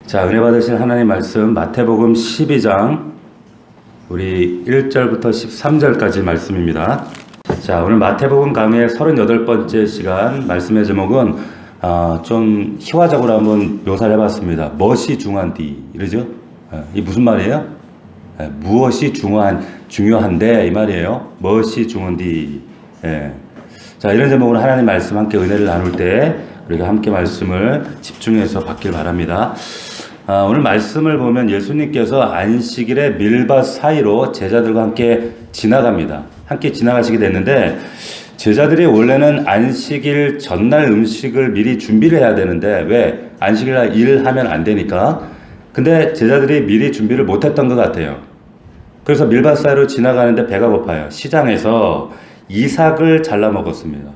자, 은혜 받으신 하나님 말씀 마태복음 12장 우리 1절부터 13절까지 말씀입니다. 자, 오늘 마태복음 강의 38번째 시간 말씀의 제목은 좀 희화적으로 한번 묘사를 해봤습니다. 무엇이 중요한디 이러죠? 이 무슨 말이에요? 무엇이 중요한데 이 말이에요. 무엇이 중요한디. 자, 이런 제목으로 하나님 말씀 함께 은혜를 나눌 때 우리가 함께 말씀을 집중해서 받길 바랍니다. 오늘 말씀을 보면 예수님께서 안식일의 밀밭 사이로 제자들과 함께 지나갑니다. 함께 지나가시게 됐는데 제자들이 원래는 안식일 전날 음식을 미리 준비를 해야 되는데 왜? 안식일날 일하면 안 되니까. 근데 제자들이 미리 준비를 못했던 것 같아요. 그래서 밀밭 사이로 지나가는데 배가 고파요. 시장에서 이삭을 잘라 먹었습니다.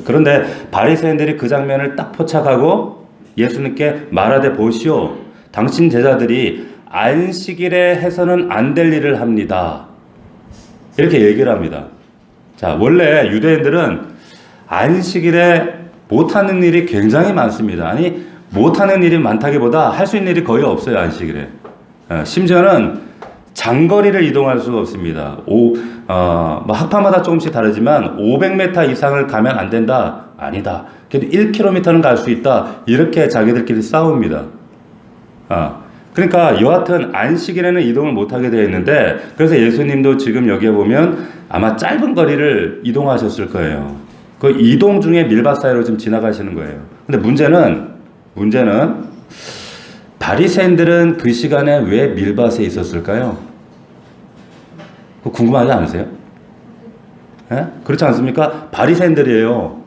그런데 바리새인들이 그 장면을 딱 포착하고 예수님께 말하되 보시오, 당신 제자들이 안식일에 해서는 안 될 일을 합니다. 이렇게 얘기를 합니다. 자, 원래 유대인들은 안식일에 못하는 일이 굉장히 많습니다. 아니, 못하는 일이 많다기보다 할 수 있는 일이 거의 없어요, 안식일에. 심지어는 장거리를 이동할 수가 없습니다. 학파마다 조금씩 다르지만 500m 이상을 가면 안 된다? 아니다. 그래도 1km는 갈 수 있다. 이렇게 자기들끼리 싸웁니다. 그러니까 여하튼 안식일에는 이동을 못하게 되어 있는데 그래서 예수님도 지금 여기에 보면 아마 짧은 거리를 이동하셨을 거예요. 그 이동 중에 밀밭 사이로 지금 지나가시는 거예요. 근데 문제는 바리새인들은 그 시간에 왜 밀밭에 있었을까요? 그거 궁금하지 않으세요? 그렇지 않습니까? 바리새인들이에요.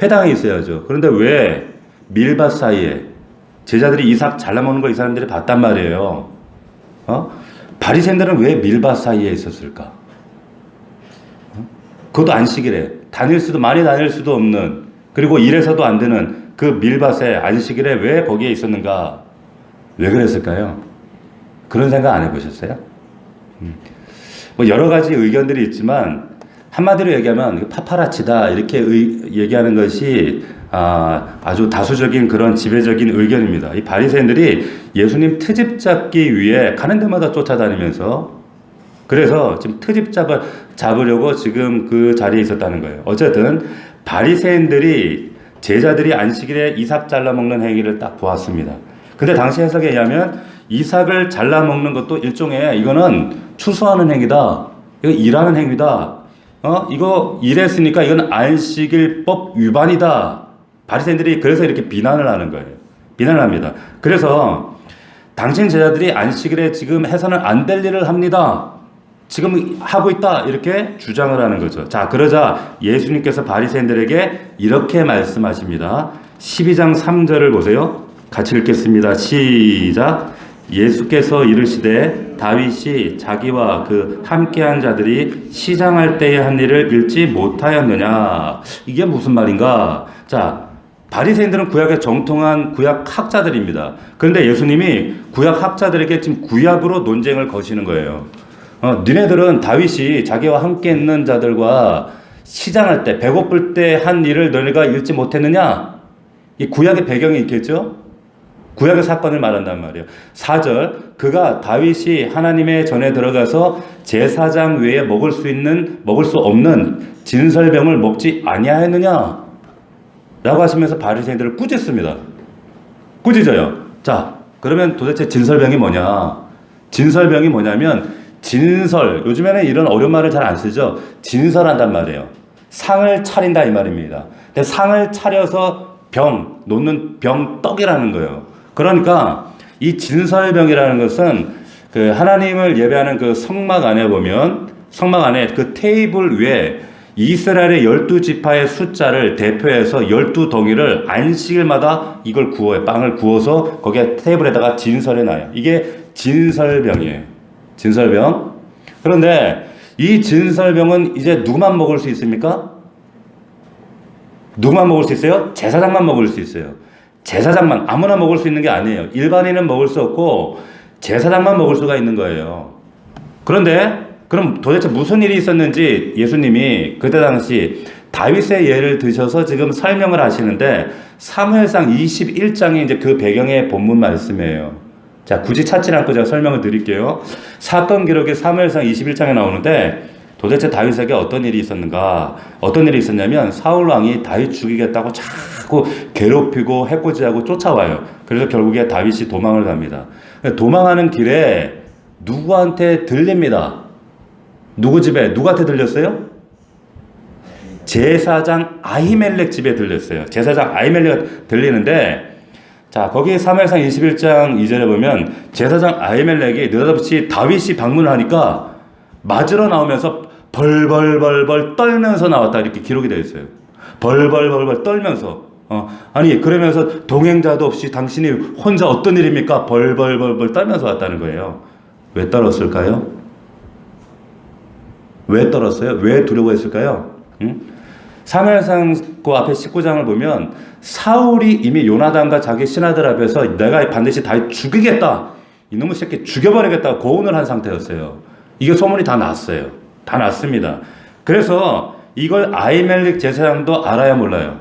회당에 있어야죠. 그런데 왜 밀밭 사이에 제자들이 이삭 잘라먹는 거 이 사람들이 봤단 말이에요. 바리새인들은 왜 밀밭 사이에 있었을까? 그것도 안식일에 많이 다닐 수도 없는, 그리고 일해서도 안 되는 그 밀밭에 안식일에 왜 거기에 있었는가? 왜 그랬을까요? 그런 생각 안 해보셨어요? 뭐 여러 가지 의견들이 있지만 한마디로 얘기하면 파파라치다 이렇게 얘기하는 것이 아주 다수적인 그런 지배적인 의견입니다. 이 바리새인들이 예수님 트집 잡기 위해 가는 데마다 쫓아다니면서 그래서 지금 트집 잡으려고 지금 그 자리에 있었다는 거예요. 어쨌든 바리새인들이 제자들이 안식일에 이삭 잘라 먹는 행위를 딱 보았습니다. 근데 당시 해석에 의하면 이삭을 잘라 먹는 것도 일종의 이거는 추수하는 행위다. 이거 일하는 행위다. 이거 일했으니까 이건 안식일법 위반이다. 바리새인들이 그래서 이렇게 비난을 하는 거예요. 비난을 합니다. 그래서 당신 제자들이 안식일에 지금 해서는 안 될 일을 합니다. 지금 하고 있다. 이렇게 주장을 하는 거죠. 자, 그러자 예수님께서 바리새인들에게 이렇게 말씀하십니다. 12장 3절을 보세요. 같이 읽겠습니다. 시작. 예수께서 이르시되 다윗이 자기와 그 함께한 자들이 시장할 때에 한 일을 읽지 못하였느냐. 이게 무슨 말인가? 자, 바리새인들은 구약에 정통한 구약 학자들입니다. 그런데 예수님이 구약 학자들에게 지금 구약으로 논쟁을 거시는 거예요. 니네들은 다윗이 자기와 함께 있는 자들과 시장할 때 배고플 때 한 일을 너네가 읽지 못했느냐? 이 구약의 배경이 있겠죠? 구약의 사건을 말한단 말이에요. 4절, 그가 다윗이 하나님의 전에 들어가서 제사장 외에 먹을 수 없는 진설병을 먹지 아니하였느냐? 라고 하시면서 바리새인들을 꾸짖습니다. 꾸짖어요. 자, 그러면 도대체 진설병이 뭐냐? 진설병이 뭐냐면 요즘에는 이런 어려운 말을 잘 안 쓰죠. 진설한단 말이에요. 상을 차린다 이 말입니다. 근데 상을 차려서 놓는 병떡이라는 거예요. 그러니까 이 진설병이라는 것은 그 하나님을 예배하는 그 성막 안에 보면 성막 안에 그 테이블 위에 이스라엘의 12지파의 숫자를 대표해서 12덩이를 안식일마다 이걸 구워요. 빵을 구워서 거기에 테이블에다가 진설해 놔요. 이게 진설병이에요. 진설병. 그런데 이 진설병은 이제 누구만 먹을 수 있습니까? 누구만 먹을 수 있어요? 제사장만 먹을 수 있어요. 제사장만, 아무나 먹을 수 있는 게 아니에요. 일반인은 먹을 수 없고 제사장만 먹을 수가 있는 거예요. 그런데 그럼 도대체 무슨 일이 있었는지 예수님이 그때 당시 다윗의 예를 드셔서 지금 설명을 하시는데 사무엘상 21장이 이제 그 배경의 본문 말씀이에요. 자, 굳이 찾지 않고 제가 설명을 드릴게요. 사건 기록이 사무엘상 21장에 나오는데 도대체 다윗에게 어떤 일이 있었는가? 어떤 일이 있었냐면 사울 왕이 다윗 죽이겠다고 자꾸 괴롭히고 해코지하고 쫓아와요. 그래서 결국에 다윗이 도망을 갑니다. 도망하는 길에 누구한테 들립니다. 누구 집에? 누구한테 들렸어요? 제사장 아히멜렉 집에 들렸어요. 제사장 아히멜렉 들리는데 자, 거기 사무엘상 21장 2절에 보면 제사장 아히멜렉이 느닷없이 다윗이 방문을 하니까 맞으러 나오면서 벌벌벌벌 떨면서 나왔다 이렇게 기록이 되어 있어요. 벌벌벌벌 떨면서 아니 그러면서 동행자도 없이 당신이 혼자 어떤 일입니까? 벌벌벌벌 떨면서 왔다는 거예요. 왜 떨었을까요? 왜 떨었어요? 왜 두려워했을까요? 사무엘상 그 앞에 19장을 보면 사울이 이미 요나단과 자기 신하들 앞에서 내가 반드시 다윗 죽이겠다, 이놈의 새끼 죽여버리겠다고 고언을 한 상태였어요. 이게 소문이 다 났어요. 다 났습니다. 그래서 이걸 아히멜렉 제사장도 알아야 몰라요?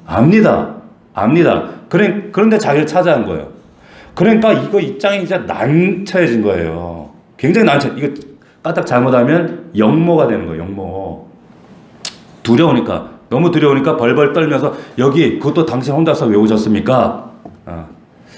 압니다. 그런데 자기를 찾아간 거예요. 그러니까 이거 입장이 이제 난처해진 거예요. 굉장히 난처. 이거 까딱 잘못하면 역모가 되는 거예요. 역모. 너무 두려우니까 벌벌 떨면서 여기 그것도 당신 혼자서 왜 오셨습니까?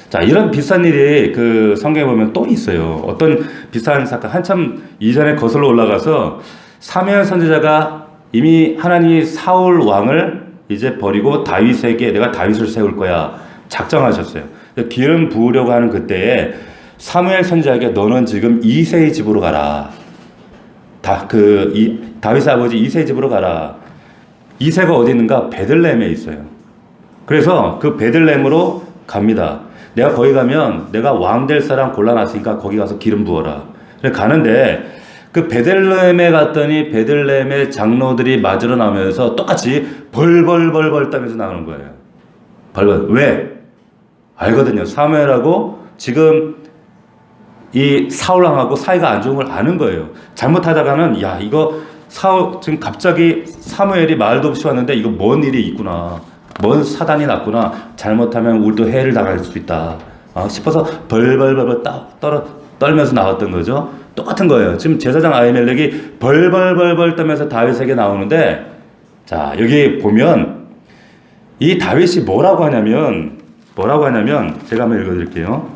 자, 이런 비슷한 일이 그 성경에 보면 또 있어요. 어떤 비슷한 사건, 한참 이전에 거슬러 올라가서 사무엘 선지자가 이미 하나님이 사울 왕을 이제 버리고 다윗에게 내가 다윗을 세울 거야 작정하셨어요. 기름 부으려고 하는 그때에 사무엘 선지자에게 너는 지금 이새의 집으로 가라. 다윗의 아버지 이새의 집으로 가라. 이새가 어디 있는가? 베들레헴에 있어요. 그래서 그 베들레헴으로 갑니다. 내가 거기 가면 내가 왕 될 사람 골라놨으니까 거기 가서 기름 부어라. 그래 가는데 그 베들레헴에 갔더니 베들레헴의 장로들이 맞으러 나오면서 똑같이 벌벌벌벌 떨면서 나오는 거예요. 벌벌. 왜? 알거든요. 사무엘하고 지금 이 사울왕하고 사이가 안 좋은 걸 아는 거예요. 잘못하다가는 야 이거 지금 갑자기 사무엘이 말도 없이 왔는데 이거 뭔 일이 있구나. 뭔 사단이 났구나. 잘못하면 우리도 해를 당할 수도 있다. 싶어서 벌벌벌벌 떨면서 나왔던 거죠. 똑같은 거예요. 지금 제사장 아히멜렉이 벌벌벌벌 떨면서 다윗에게 나오는데 자 여기 보면 이 다윗이 뭐라고 하냐면 제가 한번 읽어드릴게요.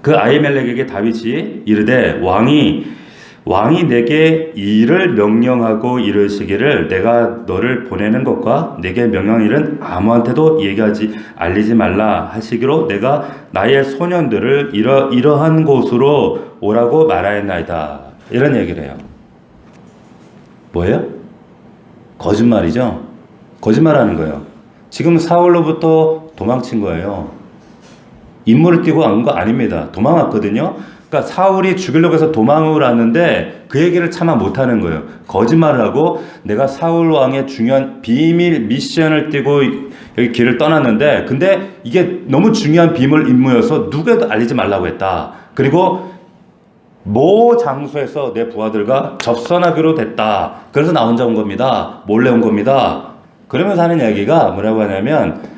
그 아히멜렉에게 다윗이 이르되 왕이 내게 이를 명령하고 이르시기를 내가 너를 보내는 것과 내게 명령한 일은 아무한테도 알리지 말라 하시기로 내가 나의 소년들을 이러한 곳으로 오라고 말하였나이다. 이런 얘기를 해요. 뭐예요? 거짓말이죠. 거짓말하는 거예요. 지금 사울로부터 도망친 거예요. 임무를 띄고 간 거 아닙니다. 도망왔거든요. 그러니까 사울이 죽이려고 해서 도망을 왔는데 그 얘기를 차마 못하는 거예요. 거짓말을 하고 내가 사울 왕의 중요한 비밀 미션을 띄고 여기 길을 떠났는데 근데 이게 너무 중요한 비밀 임무여서 누구에도 알리지 말라고 했다. 그리고 모 장소에서 내 부하들과 접선하기로 됐다. 그래서 나 혼자 온 겁니다. 몰래 온 겁니다. 그러면서 하는 얘기가 뭐라고 하냐면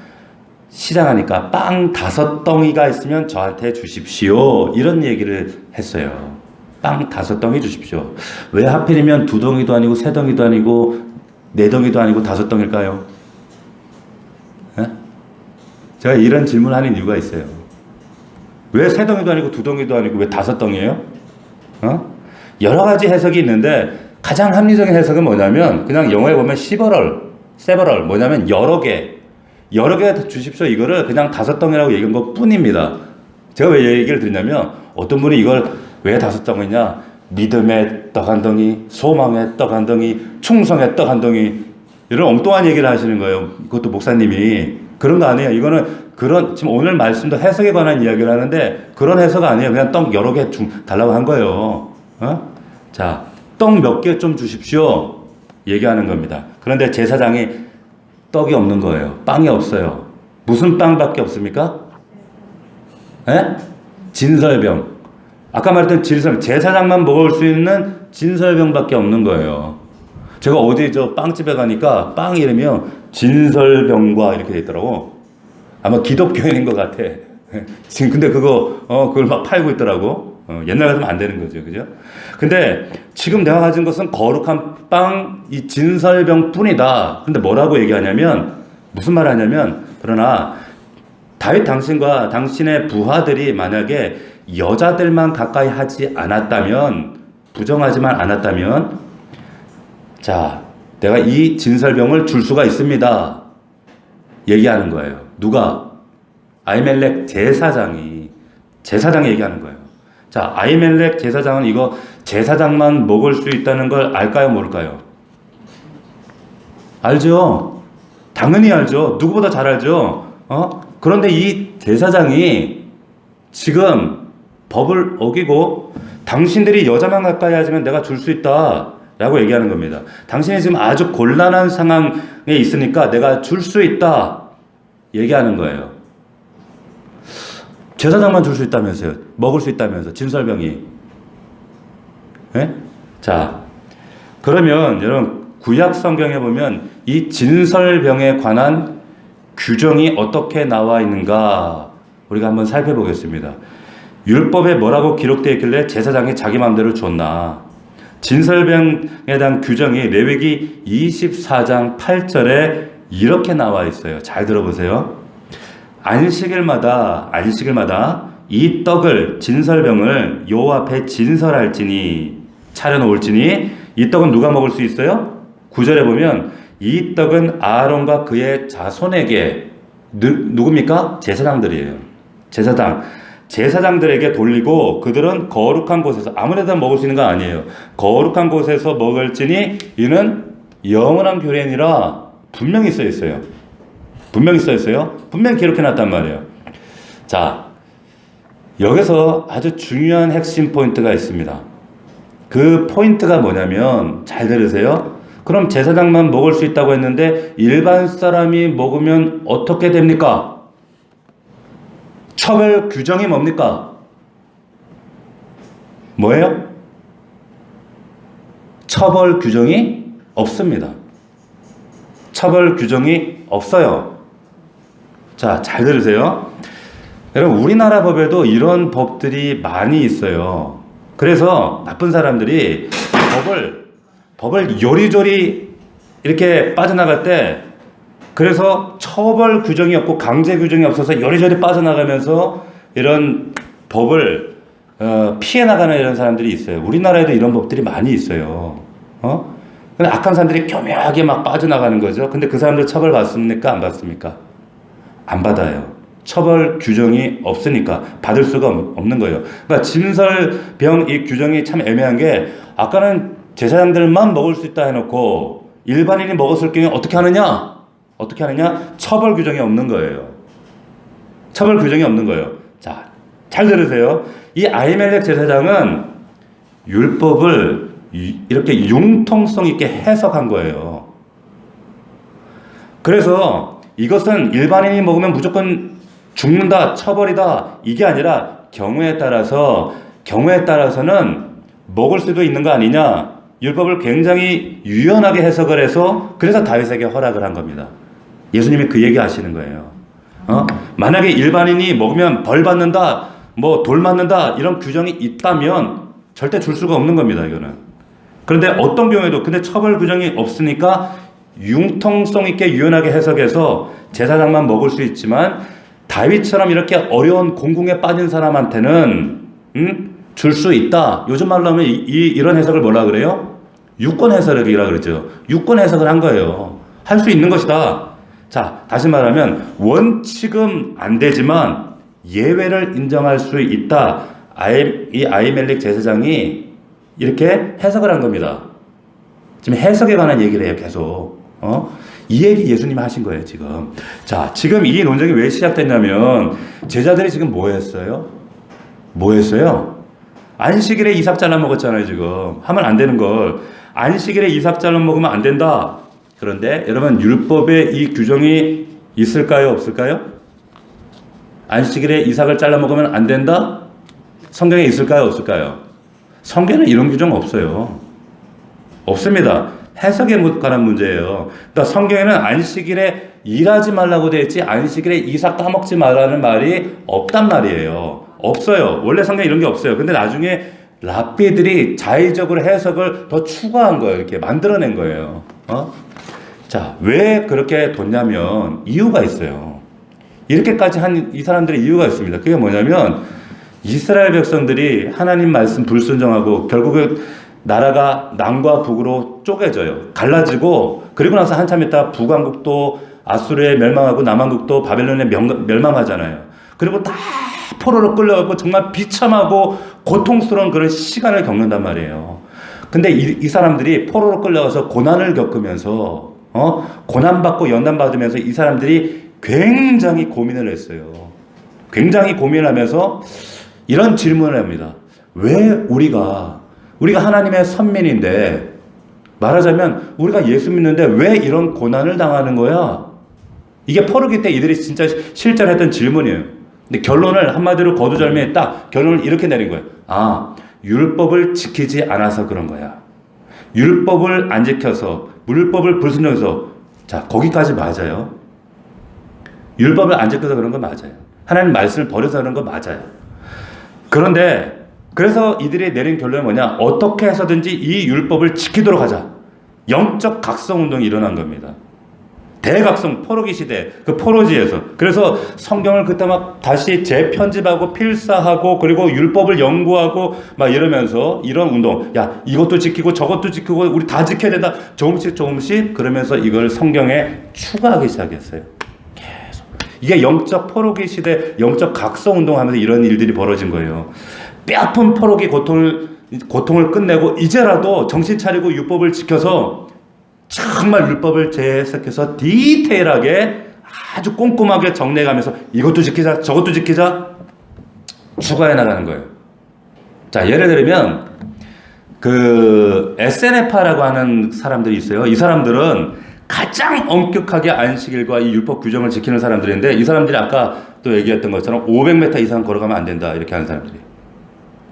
시장하니까 빵 5덩이가 있으면 저한테 주십시오. 이런 얘기를 했어요. 빵 5덩이 주십시오. 왜 하필이면 2덩이도 아니고 3덩이도 아니고 4덩이도 아니고 5덩일까요? 제가 이런 질문을 하는 이유가 있어요. 왜 3덩이도 아니고 2덩이도 아니고 왜 5덩이에요? 여러 가지 해석이 있는데 가장 합리적인 해석은 뭐냐면 그냥 영어에 보면 several 뭐냐면 여러 개 주십시오. 이거를 그냥 5덩이라고 얘기한 것 뿐입니다. 제가 왜 얘기를 드리냐면 어떤 분이 이걸 왜 5덩이냐? 믿음의 떡 1덩이, 소망의 떡 1덩이, 충성의 떡 1덩이 이런 엉뚱한 얘기를 하시는 거예요. 그것도 목사님이. 그런 거 아니에요. 이거는 지금 오늘 말씀도 해석에 관한 이야기를 하는데 그런 해석 아니에요. 그냥 떡 여러 개 달라고 한 거예요. 자, 떡 몇 개 좀 주십시오. 얘기하는 겁니다. 그런데 제사장이 떡이 없는 거예요. 빵이 없어요. 무슨 빵밖에 없습니까? 진설병. 아까 말했던 제사장만 먹을 수 있는 진설병밖에 없는 거예요. 제가 어디 저 빵집에 가니까 빵 이름이요 진설병과 이렇게 돼 있더라고. 아마 기독교인인 것 같아. 지금 근데 그걸 막 팔고 있더라고. 옛날 같으면 안 되는 거죠, 그죠? 근데 지금 내가 가진 것은 거룩한 빵, 이 진설병뿐이다. 근데 뭐라고 얘기하냐면 무슨 말 하냐면 그러나 다윗 당신과 당신의 부하들이 만약에 여자들만 가까이 하지 않았다면 부정하지만 않았다면 자 내가 이 진설병을 줄 수가 있습니다. 얘기하는 거예요. 누가? 아히멜렉 제사장이 얘기하는 거예요. 자, 아히멜렉 제사장은 이거 제사장만 먹을 수 있다는 걸 알까요, 모를까요? 알죠? 당연히 알죠. 누구보다 잘 알죠. 그런데 이 제사장이 지금 법을 어기고 당신들이 여자만 가까이 하지만 내가 줄 수 있다 라고 얘기하는 겁니다. 당신이 지금 아주 곤란한 상황에 있으니까 내가 줄 수 있다 얘기하는 거예요. 제사장만 줄 수 있다면서요. 먹을 수 있다면서 진설병이. 네? 자, 그러면 여러분 구약 성경에 보면 이 진설병에 관한 규정이 어떻게 나와 있는가 우리가 한번 살펴보겠습니다. 율법에 뭐라고 기록되어 있길래 제사장이 자기 마음대로 줬나? 진설병에 대한 규정이 레위기 24장 8절에 이렇게 나와 있어요. 잘 들어보세요. 안식일마다 이 떡을 진설병을 여호와 앞에 진설할지니 차려놓을지니 이 떡은 누가 먹을 수 있어요? 9절에 보면 이 떡은 아론과 그의 자손에게 누굽니까? 제사장들이에요. 제사장들에게 돌리고 그들은 거룩한 곳에서 아무데나 먹을 수 있는 거 아니에요. 거룩한 곳에서 먹을지니 이는 영원한 규례니라 분명히 써 있어요. 분명히 기록해 놨단 말이에요. 자, 여기서 아주 중요한 핵심 포인트가 있습니다. 그 포인트가 뭐냐면 잘 들으세요. 그럼 제사장만 먹을 수 있다고 했는데 일반 사람이 먹으면 어떻게 됩니까? 처벌 규정이 뭡니까? 뭐예요? 처벌 규정이 없습니다. 처벌 규정이 없어요. 자, 잘 들으세요. 여러분, 우리나라 법에도 이런 법들이 많이 있어요. 그래서 나쁜 사람들이 법을 요리조리 이렇게 빠져나갈 때 그래서 처벌 규정이 없고 강제 규정이 없어서 요리조리 빠져나가면서 이런 법을 피해 나가는 이런 사람들이 있어요. 우리나라에도 이런 법들이 많이 있어요. 근데 악한 사람들이 교묘하게 막 빠져나가는 거죠. 근데 그 사람들 처벌 받습니까? 안 받습니까? 안 받아요. 처벌 규정이 없으니까 받을 수가 없는 거예요. 그러니까 진설병 이 규정이 참 애매한 게 아까는 제사장들만 먹을 수 있다 해놓고 일반인이 먹었을 경우에 어떻게 하느냐? 처벌 규정이 없는 거예요. 처벌 규정이 없는 거예요. 자, 잘 들으세요. 이 아히멜렉 제사장은 율법을 이렇게 융통성 있게 해석한 거예요. 그래서 이것은 일반인이 먹으면 무조건 죽는다, 처벌이다 이게 아니라 경우에 따라서는 먹을 수도 있는 거 아니냐. 율법을 굉장히 유연하게 해석을 해서 그래서 다윗에게 허락을 한 겁니다. 예수님이 그 얘기 하시는 거예요. 만약에 일반인이 먹으면 벌 받는다, 뭐 돌 맞는다 이런 규정이 있다면 절대 줄 수가 없는 겁니다. 이거는. 그런데 어떤 경우에도 근데 처벌 규정이 없으니까 융통성 있게 유연하게 해석해서 제사장만 먹을 수 있지만 다윗처럼 이렇게 어려운 공궁에 빠진 사람한테는 줄 수 있다. 요즘 말로 하면 이런 해석을 뭐라 그래요? 유권 해석이라 그러죠. 유권 해석을 한 거예요. 할 수 있는 것이다. 자, 다시 말하면 원칙은 안 되지만 예외를 인정할 수 있다. 이 아히멜렉 제사장이 이렇게 해석을 한 겁니다. 지금 해석에 관한 얘기를 해요, 계속. 이 얘기 예수님이 하신 거예요, 지금. 자, 지금 이 논쟁이 왜 시작됐냐면 제자들이 지금 뭐 했어요? 안식일에 이삭 잘라 먹었잖아요, 지금. 하면 안 되는 걸. 안식일에 이삭 잘라 먹으면 안 된다. 그런데 여러분 율법에 이 규정이 있을까요, 없을까요? 안식일에 이삭을 잘라 먹으면 안 된다? 성경에 있을까요, 없을까요? 성경에는 이런 규정 없어요. 없습니다. 해석에 관한 문제예요. 그러니까 성경에는 안식일에 일하지 말라고 되어 있지 안식일에 이삭 까먹지 말라는 말이 없단 말이에요. 없어요. 원래 성경에 이런 게 없어요. 근데 나중에 랍비들이 자의적으로 해석을 더 추가한 거예요. 이렇게 만들어낸 거예요. 자, 왜 그렇게 뒀냐면 이유가 있어요. 이렇게까지 한 이 사람들의 이유가 있습니다. 그게 뭐냐면 이스라엘 백성들이 하나님 말씀 불순종하고 결국은 나라가 남과 북으로 쪼개져요. 갈라지고 그리고 나서 한참 있다 북왕국도 아수르에 멸망하고 남왕국도 바벨론에 멸망하잖아요. 그리고 다 포로로 끌려가고 정말 비참하고 고통스러운 그런 시간을 겪는단 말이에요. 근데 이 사람들이 포로로 끌려가서 고난을 겪으면서 고난받고 연단받으면서 이 사람들이 굉장히 고민을 했어요. 굉장히 고민하면서 이런 질문을 합니다. 왜 우리가 하나님의 선민인데 말하자면 우리가 예수 믿는데 왜 이런 고난을 당하는 거야? 이게 포로기 때 이들이 진짜 실제로 했던 질문이에요. 근데 결론을 한마디로 거두절미에 딱 결론을 이렇게 내린 거예요. 율법을 지키지 않아서 그런 거야. 율법을 안 지켜서 율법을 불순종해서 자 거기까지 맞아요. 율법을 안 지켜서 그런 거 맞아요. 하나님 말씀을 버려서 그런 거 맞아요. 그런데 그래서 이들이 내린 결론이 뭐냐? 어떻게 해서든지 이 율법을 지키도록 하자. 영적 각성 운동이 일어난 겁니다. 대각성 포로기 시대 그 포로지에서 그래서 성경을 그때 막 다시 재편집하고 필사하고 그리고 율법을 연구하고 막 이러면서 이런 운동 야 이것도 지키고 저것도 지키고 우리 다 지켜야 된다 조금씩 그러면서 이걸 성경에 추가하기 시작했어요. 계속 이게 영적 포로기 시대 영적 각성 운동하면서 이런 일들이 벌어진 거예요. 뼈아픈 포로기 고통을 끝내고 이제라도 정신 차리고 율법을 지켜서 정말 율법을 재해석해서 디테일하게 아주 꼼꼼하게 정리해가면서 이것도 지키자 저것도 지키자 추가해 나가는 거예요. 자 예를 들면 그 SNF라고 하는 사람들이 있어요. 이 사람들은 가장 엄격하게 안식일과 이 율법 규정을 지키는 사람들인데 이 사람들이 아까 또 얘기했던 것처럼 500m 이상 걸어가면 안 된다 이렇게 하는 사람들이에요.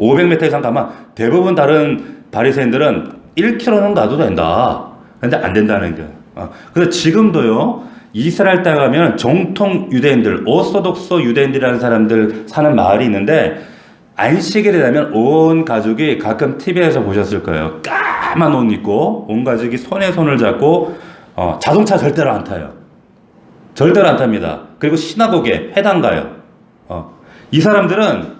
500m 이상 가면 대부분 다른 바리새인들은 1km는 가도 된다. 근데 안 된다는 거예요. 그래서 지금도요, 이스라엘 땅에 가면 정통 유대인들, 오소독소 유대인들이라는 사람들 사는 마을이 있는데, 안식일이 되면 온 가족이 가끔 TV에서 보셨을 거예요. 까만 옷 입고, 온 가족이 손에 손을 잡고, 자동차 절대로 안 타요. 절대로 안 탑니다. 그리고 시나고게, 회당 가요. 이 사람들은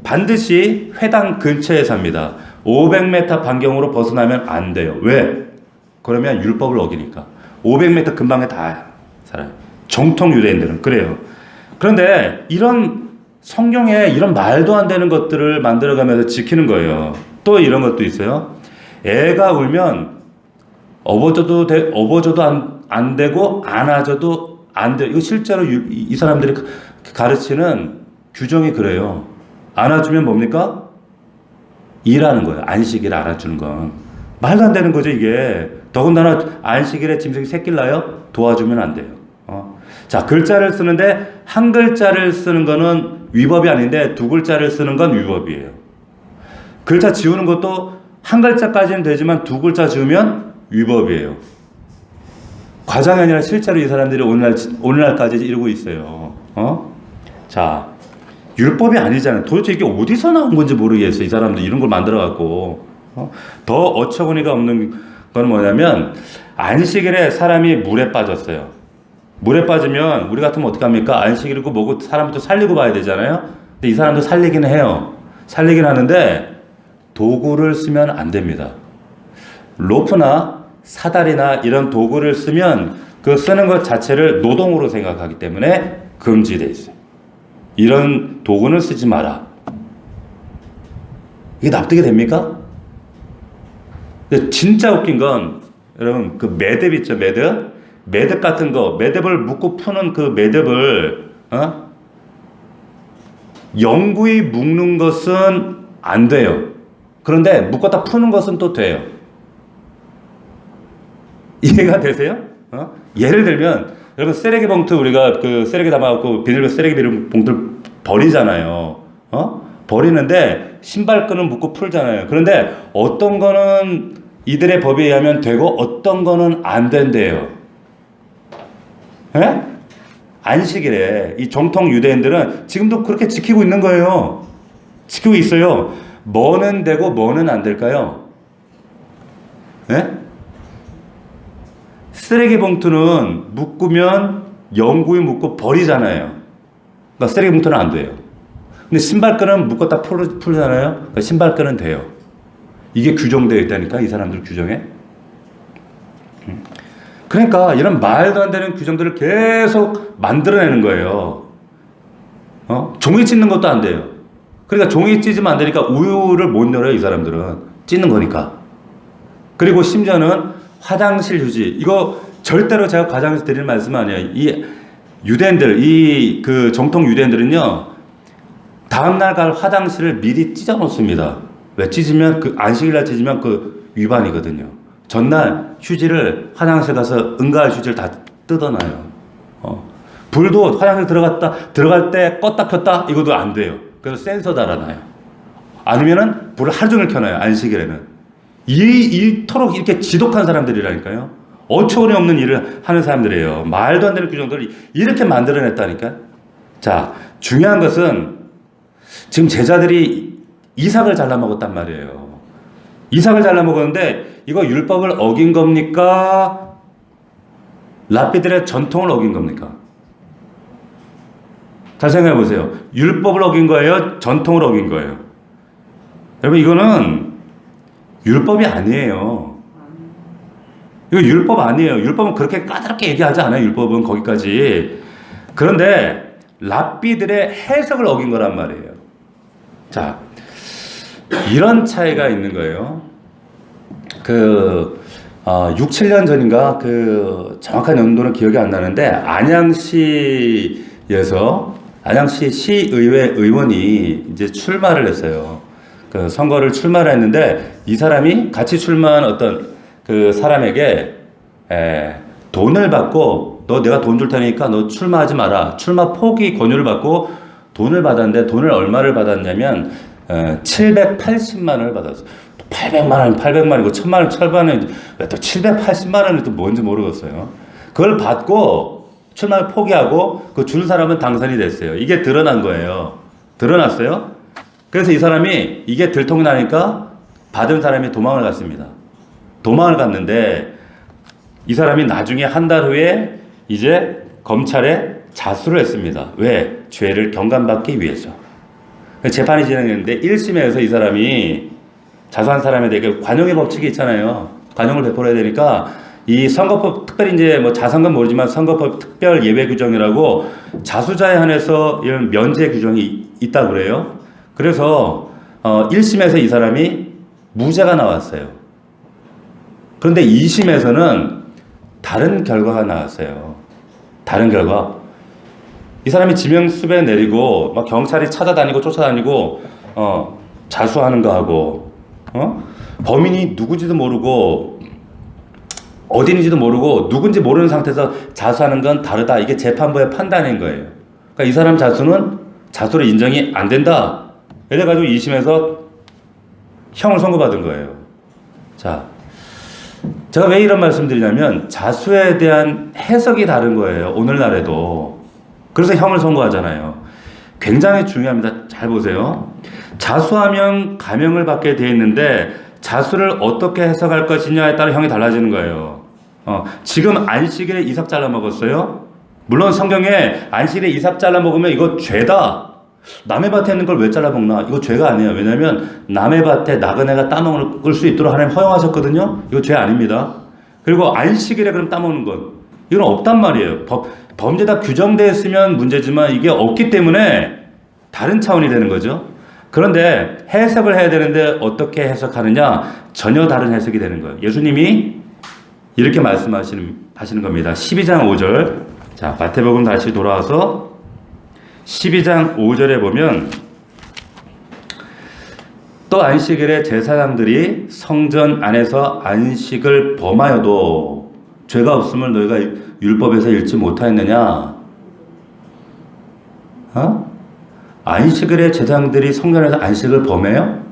반드시 회당 근처에 삽니다. 500m 반경으로 벗어나면 안 돼요. 왜? 그러면 율법을 어기니까. 500m 근방에 다 살아요. 정통 유대인들은 그래요. 그런데 이런 성경에 이런 말도 안 되는 것들을 만들어가면서 지키는 거예요. 또 이런 것도 있어요. 애가 울면 업어줘도 안 되고 안아줘도 안 돼. 이거 실제로 이 사람들이 가르치는 규정이 그래요. 안아주면 뭡니까? 일하는 거예요. 안식일 안아주는 건. 말도 안 되는 거죠, 이게. 더군다나 안식일에 짐승이 새끼를 낳아요? 도와주면 안 돼요. 자, 글자를 쓰는데 한 글자를 쓰는 거는 위법이 아닌데 두 글자를 쓰는 건 위법이에요. 글자 지우는 것도 한 글자까지는 되지만 두 글자 지우면 위법이에요. 과장이 아니라 실제로 이 사람들이 오늘날까지 이러고 있어요. 자, 율법이 아니잖아요. 도대체 이게 어디서 나온 건지 모르겠어요. 이 사람들 이런 걸 만들어갖고. 더 어처구니가 없는 건 뭐냐면 안식일에 사람이 물에 빠졌어요. 물에 빠지면 우리 같으면 어떡합니까? 안식일이고 뭐고 사람도 살리고 봐야 되잖아요. 근데 이 사람도 살리기는 해요. 살리긴 하는데 도구를 쓰면 안 됩니다. 로프나 사다리나 이런 도구를 쓰면 그 쓰는 것 자체를 노동으로 생각하기 때문에 금지되어 있어요. 이런 도구는 쓰지 마라. 이게 납득이 됩니까? 진짜 웃긴 건 여러분 그 매듭 있죠, 매듭 같은 거, 매듭을 묶고 푸는 그 매듭을 영구히 묶는 것은 안 돼요. 그런데 묶었다 푸는 것은 또 돼요. 이해가 되세요? 예를 들면 여러분 쓰레기 봉투 우리가 그 쓰레기 담아갖고 쓰레기 봉투를 버리잖아요. 버리는데 신발끈은 묶고 풀잖아요. 그런데 어떤 거는 이들의 법에 의하면 되고 어떤 거는 안 된대요. 예? 안식일에 이 정통 유대인들은 지금도 그렇게 지키고 있는 거예요. 지키고 있어요. 뭐는 되고 뭐는 안 될까요? 예? 쓰레기 봉투는 묶으면 영구히 묶고 버리잖아요. 그러니까 쓰레기 봉투는 안 돼요. 근데 신발끈은 묶었다 풀잖아요. 그러니까 신발끈은 돼요. 이게 규정되어 있다니까, 이 사람들 규정에. 그러니까 이런 말도 안 되는 규정들을 계속 만들어내는 거예요. 종이 찢는 것도 안 돼요. 그러니까 종이 찢으면 안 되니까 우유를 못 열어요, 이 사람들은. 찢는 거니까. 그리고 심지어는 화장실 휴지. 이거 절대로 제가 과장해서 드릴 말씀은 아니에요. 이 유대인들, 그 정통 유대인들은요, 다음날 갈 화장실을 미리 찢어 놓습니다. 왜? 찢으면, 안식일날 찢으면 위반이거든요. 전날 휴지를 화장실 가서 응가할 휴지를 다 뜯어놔요. 불도 화장실 들어갈 때 껐다 켰다 이것도 안 돼요. 그래서 센서 달아놔요. 아니면은 불을 하루 종일 켜놔요. 안식일에는. 이토록 이렇게 지독한 사람들이라니까요. 어처구니 없는 일을 하는 사람들이에요. 말도 안 되는 규정들을 이렇게 만들어냈다니까. 자, 중요한 것은 지금 제자들이 이삭을 잘라 먹었단 말이에요. 이삭을 잘라 먹었는데 이거 율법을 어긴 겁니까? 랍비들의 전통을 어긴 겁니까? 잘 생각해 보세요. 율법을 어긴 거예요? 전통을 어긴 거예요? 여러분, 이거는 율법이 아니에요. 이거 율법 아니에요. 율법은 그렇게 까다롭게 얘기하지 않아요. 율법은 거기까지. 그런데 랍비들의 해석을 어긴 거란 말이에요. 자, 이런 차이가 있는 거예요. 6, 7년 전인가 정확한 연도는 기억이 안 나는데 안양시 시의회 의원이 이제 출마를 했어요. 선거를 출마를 했는데 이 사람이 같이 출마한 어떤 사람에게 돈을 받고 내가 돈 줄 테니까 너 출마하지 마라. 출마 포기 권유를 받고 돈을 받았는데 돈을 얼마를 받았냐면 780만 원을 받았어요. 800만 원, 800만이고 1000만 원, 1000만 원, 왜 또 780만 원이 또 뭔지 모르겠어요. 그걸 받고 출마를 포기하고 준 사람은 당선이 됐어요. 이게 드러난 거예요. 드러났어요. 그래서 이 사람이 이게 들통이 나니까 받은 사람이 도망을 갔습니다. 도망을 갔는데 이 사람이 나중에 한 달 후에 이제 검찰에 자수를 했습니다. 왜? 죄를 경감받기 위해서. 재판이 진행했는데 1심에서 이 사람이 자수한 사람에 대해 관용의 법칙이 있잖아요. 관용을 베풀어야 되니까 이 선거법, 특별히 이제 자선건 모르지만 선거법 특별 예외 규정이라고 자수자에 한해서 이런 면제 규정이 있다고 그래요. 그래서 1심에서 이 사람이 무죄가 나왔어요. 그런데 2심에서는 다른 결과가 나왔어요. 다른 결과. 이 사람이 지명수배 내리고 막 경찰이 찾아다니고 쫓아다니고 자수하는 거 하고 범인이 누구지도 모르고 어디인지도 모르고 누군지 모르는 상태에서 자수하는 건 다르다. 이게 재판부의 판단인 거예요. 그러니까 이 사람 자수를 인정이 안 된다. 이래가지고 2심에서 형을 선고받은 거예요. 자, 제가 왜 이런 말씀 드리냐면 자수에 대한 해석이 다른 거예요. 오늘날에도. 그래서 형을 선고하잖아요. 굉장히 중요합니다. 잘 보세요. 자수하면 감형을 받게 되어 있는데 자수를 어떻게 해석할 것이냐에 따라 형이 달라지는 거예요. 지금 안식일에 이삭 잘라 먹었어요? 물론 성경에 안식일에 이삭 잘라 먹으면 이거 죄다. 남의 밭에 있는 걸 왜 잘라 먹나? 이거 죄가 아니에요. 왜냐하면 남의 밭에 나그네가 따먹을 수 있도록 하나님 허용하셨거든요. 이거 죄 아닙니다. 그리고 안식일에 그럼 따먹는 것 이건 없단 말이에요. 범죄다 규정되어 있으면 문제지만 이게 없기 때문에 다른 차원이 되는 거죠. 그런데 해석을 해야 되는데 어떻게 해석하느냐? 전혀 다른 해석이 되는 거예요. 예수님이 이렇게 말씀하시는 겁니다. 12장 5절. 자, 마태복음 다시 돌아와서 12장 5절에 보면 또 안식일에 제사장들이 성전 안에서 안식을 범하여도 죄가 없음을 너희가 율법에서 읽지 못하였느냐? 안식일에 제사장들이 성전에서 안식을 범해요?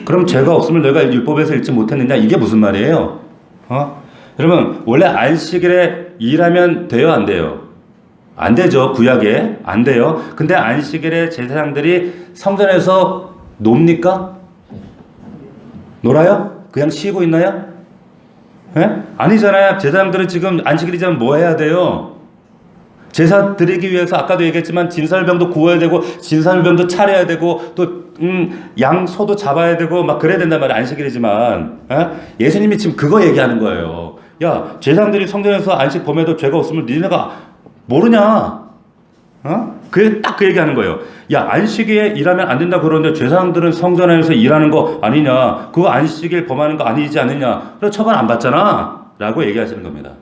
그럼 그럼 죄가 없으면 너희가 율법에서 읽지 못했느냐? 이게 무슨 말이에요? 여러분, 원래 안식일에 일하면 돼요, 안 돼요? 안 되죠. 구약에 안 돼요. 근데 안식일에 제사장들이 성전에서 놉니까? 놀아요? 그냥 쉬고 있나요? 예? 아니잖아요. 제사장들은 지금 안식일이지만 뭐 해야 돼요? 제사 드리기 위해서 아까도 얘기했지만 진설병도 구워야 되고 진설병도 차려야 되고 또 양소도 잡아야 되고 막 그래야 된단 말이에요. 안식일이지만. 예? 예수님이 지금 그거 얘기하는 거예요. 야, 제사장들이 성전에서 안식 범해도 죄가 없으면 니네가 모르냐? 딱 그 얘기하는 거예요. 야, 안식일에 일하면 안 된다 그러는데 제사장들은 성전에서 일하는 거 아니냐? 그거 안식일 범하는 거 아니지 않느냐? 그래서 처벌 안 받잖아. 라고 얘기하시는 겁니다.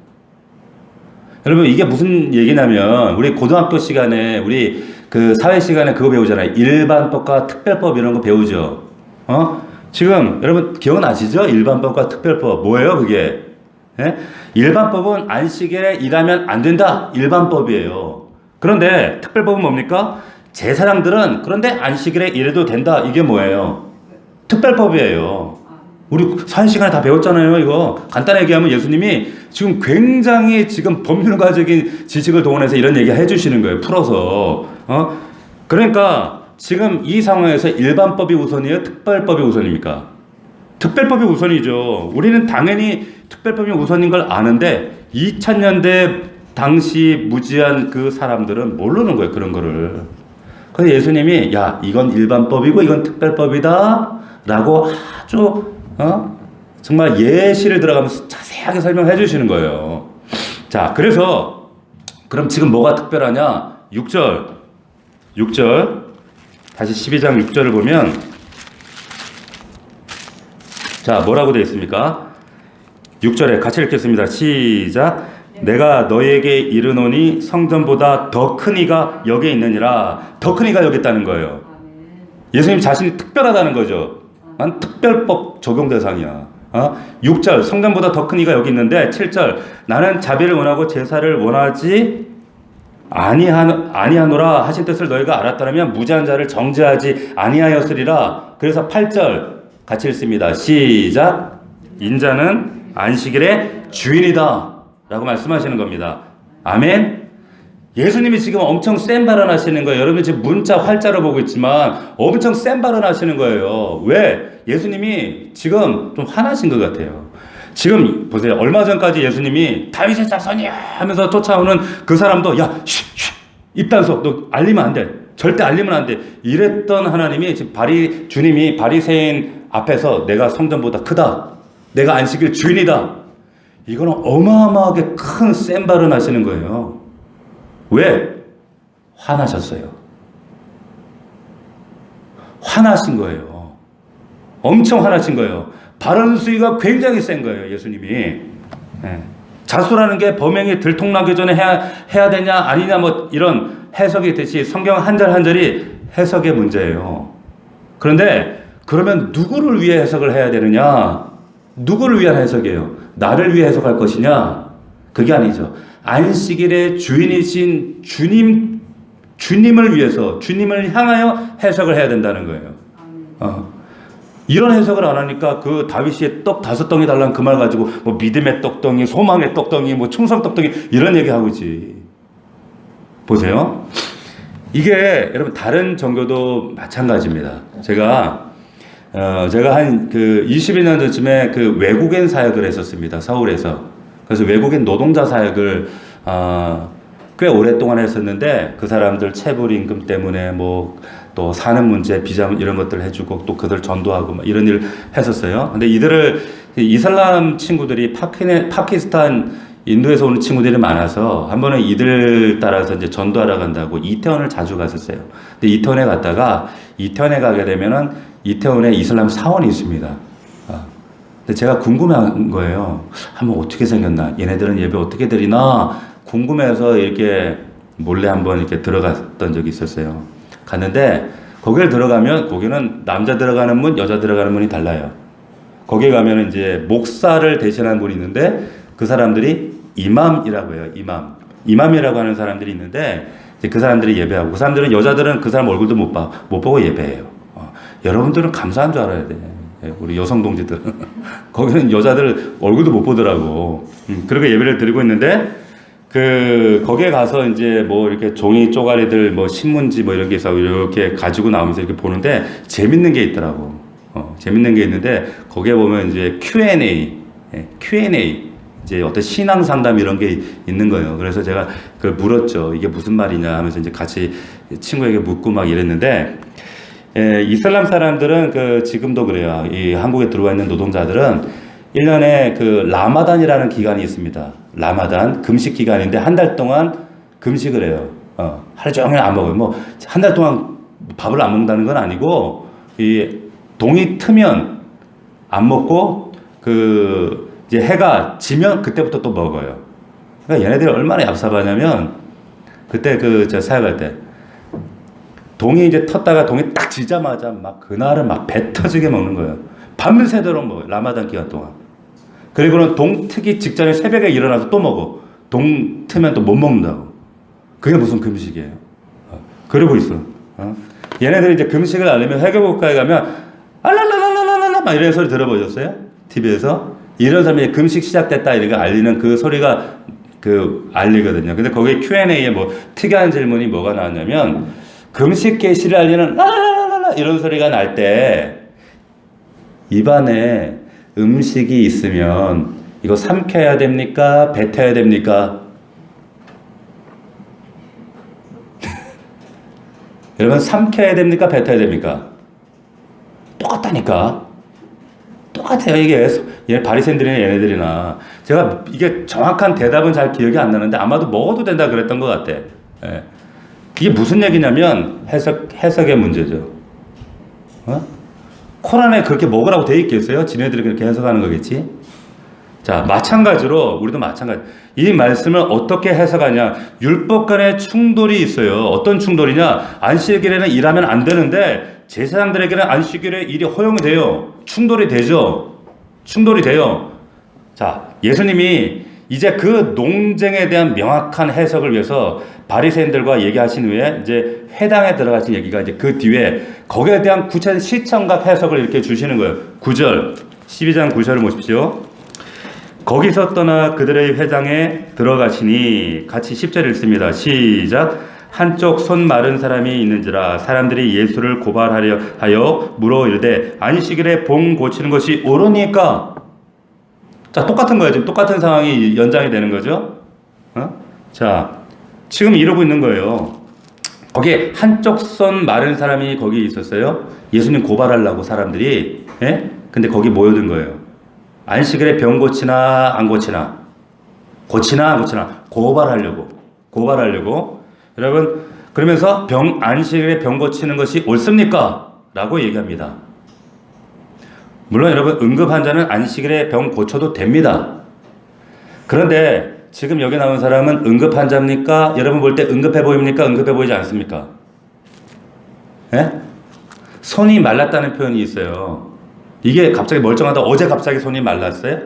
여러분, 이게 무슨 얘기냐면 우리 고등학교 시간에 우리 그 사회 시간에 그거 배우잖아요. 일반법과 특별법 이런 거 배우죠. 지금 여러분 기억나시죠? 일반법과 특별법 뭐예요, 그게? 예? 일반법은 안식일에 일하면 안 된다. 일반법이에요. 그런데 특별법은 뭡니까? 제사장들은 그런데 안식일에 일해도 된다. 이게 뭐예요? 특별법이에요. 우리 사회 시간에 다 배웠잖아요, 이거. 간단하게 얘기하면 예수님이 지금 굉장히 지금 법률가적인 지식을 동원해서 이런 얘기 해주시는 거예요, 풀어서. 그러니까 지금 이 상황에서 일반법이 우선이에요, 특별법이 우선입니까? 특별법이 우선이죠. 우리는 당연히 특별법이 우선인 걸 아는데 2000년대 당시 무지한 그 사람들은 모르는 거예요, 그런 거를. 그래서 예수님이 야, 이건 일반법이고 이건 특별법이다 라고 아주 정말 예시를 들어가면서 자세하게 설명해 주시는 거예요. 자, 그래서 그럼 지금 뭐가 특별하냐? 6절 다시 12장 6절을 보면 자, 뭐라고 되어 있습니까? 6절에 같이 읽겠습니다. 시작. 내가 너에게 이르노니 성전보다 더 큰 이가 여기 있느니라. 더 큰 이가 여기 있다는 거예요. 예수님 자신이 특별하다는 거죠. 난 특별법 적용 대상이야. 6절 성전보다 더 큰 이가 여기 있는데 7절 나는 자비를 원하고 제사를 원하지 아니하노라 하신 뜻을 너희가 알았다면 무지한 자를 정죄하지 아니하였으리라. 그래서 8절 같이 읽습니다. 시작. 인자는 안식일의 주인이다 라고 말씀하시는 겁니다. 아멘. 예수님이 지금 엄청 센 발언하시는 거예요. 여러분 지금 문자 활자로 보고 있지만 엄청 센 발언하시는 거예요. 왜? 예수님이 지금 좀 화나신 것 같아요. 지금 보세요. 얼마 전까지 예수님이 다윗의 자손이야 하면서 쫓아오는 그 사람도 야, 입단속 너 알리면 안 돼. 절대 알리면 안 돼. 이랬던 하나님이 지금 주님이 바리새인 앞에서 내가 성전보다 크다. 내가 안식일 주인이다. 이거는 어마어마하게 큰 센 발언 하시는 거예요. 왜? 화나셨어요. 화나신 거예요. 엄청 화나신 거예요. 발언 수위가 굉장히 센 거예요, 예수님이. 네. 자수라는 게 범행이 들통나기 전에 해야 되냐, 아니냐, 뭐 이런 해석이 있듯이 성경 한 절 한 절이 해석의 문제예요. 그런데 그러면 누구를 위해 해석을 해야 되느냐? 누구를 위한 해석이에요? 나를 위해 해석할 것이냐? 그게 아니죠. 안식일의 주인이신 주님을 위해서, 주님을 향하여 해석을 해야 된다는 거예요. 이런 해석을 안 하니까 그 다윗이 떡 5덩이 달라는 그 말 가지고 뭐 믿음의 떡덩이, 소망의 떡덩이, 뭐 충성 떡덩이 이런 얘기 하고 있지. 보세요. 이게 여러분 다른 종교도 마찬가지입니다. 제가 한 그 21년 전쯤에 그 외국인 사역을 했었습니다. 서울에서. 그래서 외국인 노동자 사역을 꽤 오랫동안 했었는데 그 사람들 체불 임금 때문에 뭐 또 사는 문제, 비자 이런 것들을 해주고 또 그들 전도하고 막 이런 일을 했었어요. 근데 이들을 이슬람 친구들이 파키스탄, 인도에서 오는 친구들이 많아서 한 번은 이들 따라서 이제 전도하러 간다고 이태원을 자주 갔었어요. 근데 이태원에 갔다가 이태원에 가게 되면은 이태원에 이슬람 사원이 있습니다. 근데 제가 궁금한 거예요. 한번 어떻게 생겼나? 얘네들은 예배 어떻게 드리나? 궁금해서 이렇게 몰래 한번 이렇게 들어갔던 적이 있었어요. 갔는데 거기를 들어가면 거기는 남자 들어가는 문, 여자 들어가는 문이 달라요. 거기에 가면 이제 목사를 대신하는 분이 있는데 그 사람들이 이맘이라고 해요. 이맘이라고 하는 사람들이 있는데 이제 그 사람들이 예배하고 그 사람들은 여자들은 그 사람 얼굴도 못 보고 예배해요. 여러분들은 감사한 줄 알아야 돼. 예, 우리 여성 동지들. 거기는 여자들 얼굴도 못 보더라고. 그렇게 예배를 드리고 있는데, 거기에 가서 이제 뭐 이렇게 종이 쪼가리들 뭐 신문지 뭐 이런 게 있어 이렇게 가지고 나오면서 이렇게 보는데 재밌는 게 있더라고. 재밌는 게 있는데 거기에 보면 이제 Q&A, Q&A 이제 어떤 신앙 상담 이런 게 있는 거예요. 그래서 제가 그걸 물었죠. 이게 무슨 말이냐 하면서 이제 같이 친구에게 묻고 막 이랬는데, 이슬람 사람들은 지금도 그래요. 이 한국에 들어와 있는 노동자들은 1년에 라마단이라는 기간이 있습니다. 라마단 금식 기간인데 한 달 동안 금식을 해요. 하루 종일 안 먹어요. 뭐 한 달 동안 밥을 안 먹는다는 건 아니고 이 동이 트면 안 먹고 이제 해가 지면 그때부터 또 먹어요. 그러니까 얘네들이 얼마나 얍삽하냐면 그때 제가 사역할 때 동이 이제 텄다가 동이 딱 지자마자 막 그날은 막 배 터지게 먹는 거예요. 밤새도록 먹어요. 라마단 기간 동안. 그리고는 동 트기 직전에 새벽에 일어나서 또 먹어. 동 트면 또 못 먹는다고. 그게 무슨 금식이에요? 그러고 있어. 얘네들이 이제 금식을 알려면 회계국가에 가면 알랄랄랄랄랄라 막 이런 소리 들어보셨어요? TV에서? 이런 사람이 금식 시작됐다 이렇게 알리는 그 소리가 알리거든요. 근데 거기에 Q&A에 뭐 특이한 질문이 뭐가 나왔냐면 금식 개시를 알리는 랄랄랄랄라 이런 소리가 날 때 입안에 음식이 있으면 이거 삼켜야 됩니까? 뱉어야 됩니까? 여러분 삼켜야 됩니까? 뱉어야 됩니까? 똑같다니까. 똑같아요. 얘 바리새인들이나 얘네들이나. 제가 이게 정확한 대답은 잘 기억이 안 나는데 아마도 먹어도 된다 그랬던 것 같아. 예. 이게 무슨 얘기냐면 해석의 문제죠. 코란에 그렇게 먹으라고 돼 있겠어요? 지네들이 그렇게 해석하는 거겠지? 자, 마찬가지로 우리도 마찬가지. 이 말씀을 어떻게 해석하냐? 율법 간의 충돌이 있어요. 어떤 충돌이냐? 안식일에는 일하면 안 되는데 제사장들에게는 안식일에 일이 허용이 돼요. 충돌이 되죠. 충돌이 돼요. 자, 예수님이 이제 그 논쟁에 대한 명확한 해석을 위해서 바리새인들과 얘기하신 후에 이제 회당에 들어가신 얘기가 이제 그 뒤에 거기에 대한 구체적인 시청각 해석을 이렇게 주시는 거예요. 9절, 12장 9절을 보십시오. 거기서 떠나 그들의 회당에 들어가시니 같이 10절 읽습니다. 시작. 한쪽 손 마른 사람이 있는지라 사람들이 예수를 고발하려 하여 물어 이르되 안식일에 봉 고치는 것이 옳으니까. 자, 똑같은 거예요. 지금 똑같은 상황이 연장이 되는 거죠. 자, 지금 이러고 있는 거예요. 거기에 한쪽 손 마른 사람이 거기 있었어요. 예수님 고발하려고 사람들이. 예? 근데 거기 모여든 거예요. 안식일에 병 고치나 안 고치나. 고치나 안 고치나. 고발하려고. 여러분, 그러면서 안식일에 병 고치는 것이 옳습니까? 라고 얘기합니다. 물론 여러분, 응급 환자는 안식일에 병 고쳐도 됩니다. 그런데 지금 여기 나온 사람은 응급 환자입니까? 여러분 볼 때 응급해 보입니까? 응급해 보이지 않습니까? 예? 손이 말랐다는 표현이 있어요. 이게 갑자기 멀쩡하다. 어제 갑자기 손이 말랐어요?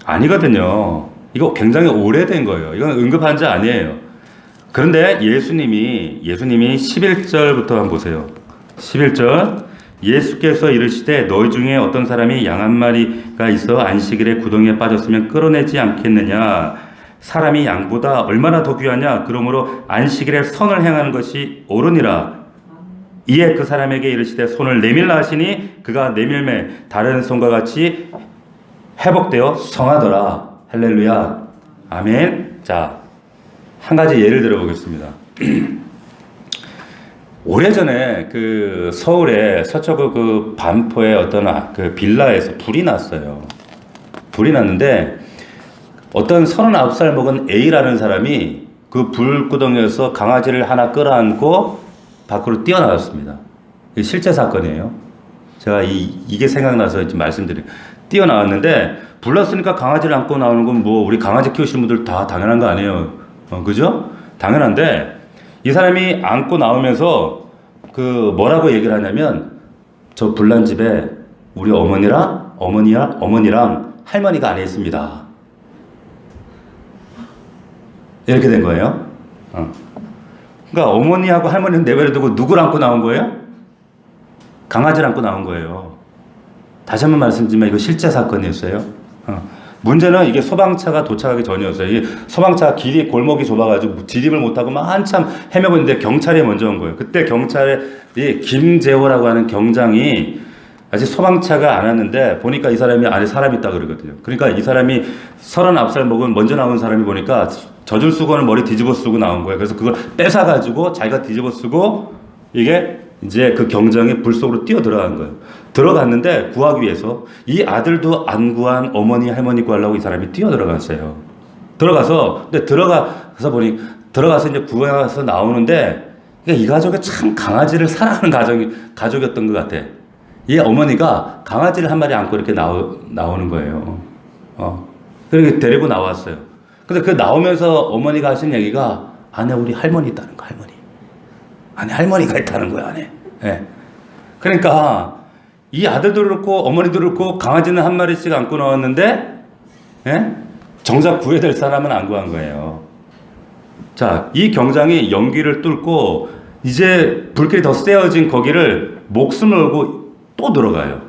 아니거든요. 이거 굉장히 오래된 거예요. 이건 응급 환자 아니에요. 그런데 예수님이 11절부터 한번 보세요. 11절. 예수께서 이르시되 너희 중에 어떤 사람이 양 한 마리가 있어 안식일에 구덩이에 빠졌으면 끌어내지 않겠느냐. 사람이 양보다 얼마나 더 귀하냐. 그러므로 안식일에 선을 행하는 것이 옳으니라. 이에 그 사람에게 이르시되 손을 내밀라 하시니 그가 내밀매 다른 손과 같이 회복되어 성하더라. 할렐루야. 아멘. 자, 한 가지 예를 들어 보겠습니다. 오래전에 서울의 서초구 반포의 어떤 빌라에서 불이 났어요. 불이 났는데 어떤 39살 먹은 A라는 사람이 그 불구덩이에서 강아지를 하나 끌어안고 밖으로 뛰어나왔습니다. 이게 실제 사건이에요. 제가 이게 생각나서 지금 말씀드려요. 뛰어나왔는데 불났으니까 강아지를 안고 나오는 건 뭐 우리 강아지 키우시는 분들 다 당연한 거 아니에요. 그죠? 당연한데 이 사람이 안고 나오면서 뭐라고 얘기를 하냐면 저 불난 집에 우리 어머니랑 할머니가 안에 있습니다. 이렇게 된 거예요. 그러니까 어머니하고 할머니는 내버려두고 누구를 안고 나온 거예요? 강아지를 안고 나온 거예요. 다시 한번 말씀드리면 이거 실제 사건이었어요. 문제는 이게 소방차가 도착하기 전이었어요. 이 소방차 길이 골목이 좁아가지고 진입을 못하고 막 한참 헤매고 있는데 경찰이 먼저 온 거예요. 그때 경찰이 김재호라고 하는 경장이 아직 소방차가 안 왔는데 보니까 이 사람이 안에 사람이 있다 그러거든요. 그러니까 이 사람이 39살 먹은 먼저 나온 사람이 보니까 젖을 쓰고는 머리 뒤집어 쓰고 나온 거예요. 그래서 그걸 뺏어가지고 자기가 뒤집어 쓰고 이게 이제 그 경장이 불 속으로 뛰어 들어간 거예요. 들어갔는데 구하기 위해서 이 아들도 안 구한 어머니 할머니 구하려고 이 사람이 뛰어 들어갔어요. 근데 들어가서 이제 구해서 나오는데 이 가족이 참 강아지를 사랑하는 가족이었던 것 같아. 이 어머니가 강아지를 한 마리 안고 이렇게 나오는 거예요. 그렇게 데리고 나왔어요. 근데 그 나오면서 어머니가 하신 얘기가 안에 우리 할머니 있다는 거, 할머니. 안에 할머니가 있다는 거야, 안에. 네. 그러니까 이 아들도 그렇고 어머니도 그렇고 강아지는 한 마리씩 안고 나왔는데, 예? 정작 구해야 될 사람은 안 구한 거예요. 자, 이 경장이 연기를 뚫고 이제 불길이 더 세어진 거기를 목숨을 걸고 또 들어가요.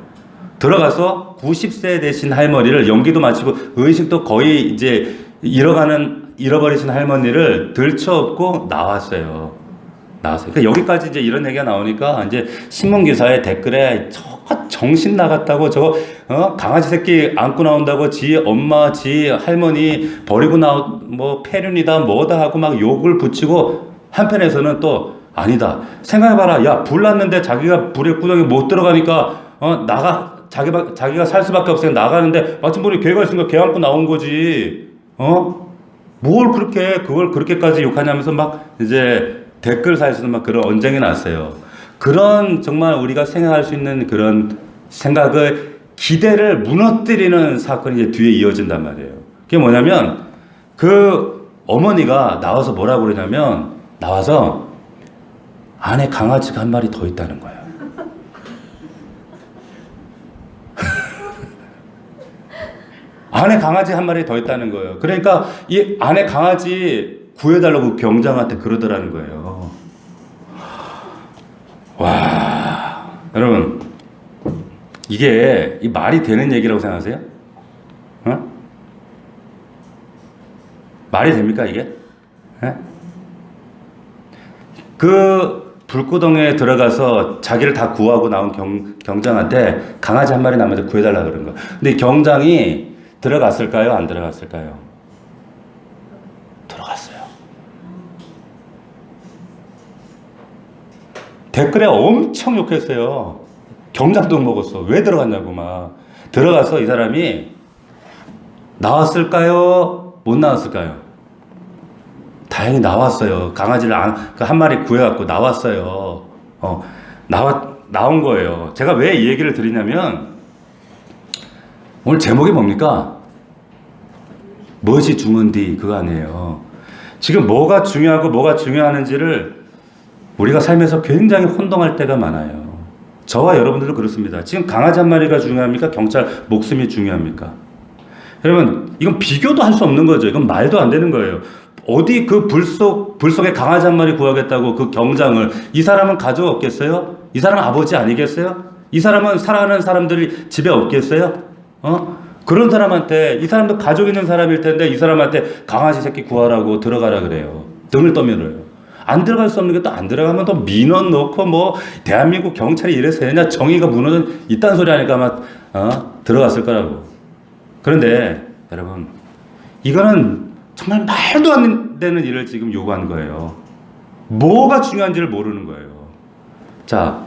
들어가서 90세 되신 할머니를 연기도 마치고 의식도 거의 이제 잃어버리신 할머니를 들쳐업고 나왔어요. 그러니까 여기까지 이제 이런 얘기가 나오니까 이제 신문 기사에 댓글에 저거 정신 나갔다고 저거 강아지 새끼 안고 나온다고 지 엄마 지 할머니 버리고 뭐 폐륜이다 뭐다 하고 막 욕을 붙이고 한편에서는 또 아니다 생각해봐라 야 불 났는데 자기가 불에 구덩이 못 들어가니까 자기가 살 수밖에 없으니까 나가는데 마침 보니 걔가 있으니까 걔 안고 나온 거지 뭘 그걸 그렇게까지 욕하냐면서 막 이제 댓글 사이에서는 막 그런 언쟁이 났어요. 그런 정말 우리가 생각할 수 있는 그런 생각을 기대를 무너뜨리는 사건이 이제 뒤에 이어진단 말이에요. 그게 뭐냐면 그 어머니가 나와서 뭐라고 그러냐면 나와서 안에 강아지가 한 마리 더 있다는 거예요. 안에 강아지 한 마리 더 있다는 거예요. 그러니까 이 안에 강아지 구해달라고 경장한테 그러더라는 거예요. 와, 여러분, 이게 이 말이 되는 얘기라고 생각하세요? 말이 됩니까, 이게? 그 불구덩이에 들어가서 자기를 다 구하고 나온 경장한테 강아지 한 마리 남아서 구해달라고 그런 거예요. 근데 경장이 들어갔을까요? 안 들어갔을까요? 들어갔어요. 댓글에 엄청 욕했어요. 경장도 먹었어. 왜 들어갔냐고 막. 들어가서 이 사람이 나왔을까요? 못 나왔을까요? 다행히 나왔어요. 강아지를 한 마리 구해갖고 나왔어요. 나온 거예요. 제가 왜 이 얘기를 드리냐면 오늘 제목이 뭡니까? 무엇이 중요한디 그거 아니에요. 지금 뭐가 중요하고 뭐가 중요하는지를 우리가 삶에서 굉장히 혼동할 때가 많아요. 저와 여러분들도 그렇습니다. 지금 강아지 한 마리가 중요합니까? 경찰 목숨이 중요합니까? 여러분 이건 비교도 할 수 없는 거죠. 이건 말도 안 되는 거예요. 어디 그 불 속에 강아지 한 마리 구하겠다고 그 경장을 이 사람은 가족 없겠어요? 이 사람은 아버지 아니겠어요? 이 사람은 사랑하는 사람들이 집에 없겠어요? 그런 사람한테 이 사람도 가족 있는 사람일 텐데 이 사람한테 강아지 새끼 구하라고 들어가라 그래요. 등을 떠밀어요. 안 들어갈 수 없는 게 또 안 들어가면 또 민원 넣고 뭐 대한민국 경찰이 이래서 되냐 정의가 무너져 이딴 소리 하니까 막 들어갔을 거라고. 그런데 여러분 이거는 정말 말도 안 되는 일을 지금 요구한 거예요. 뭐가 중요한지를 모르는 거예요. 자,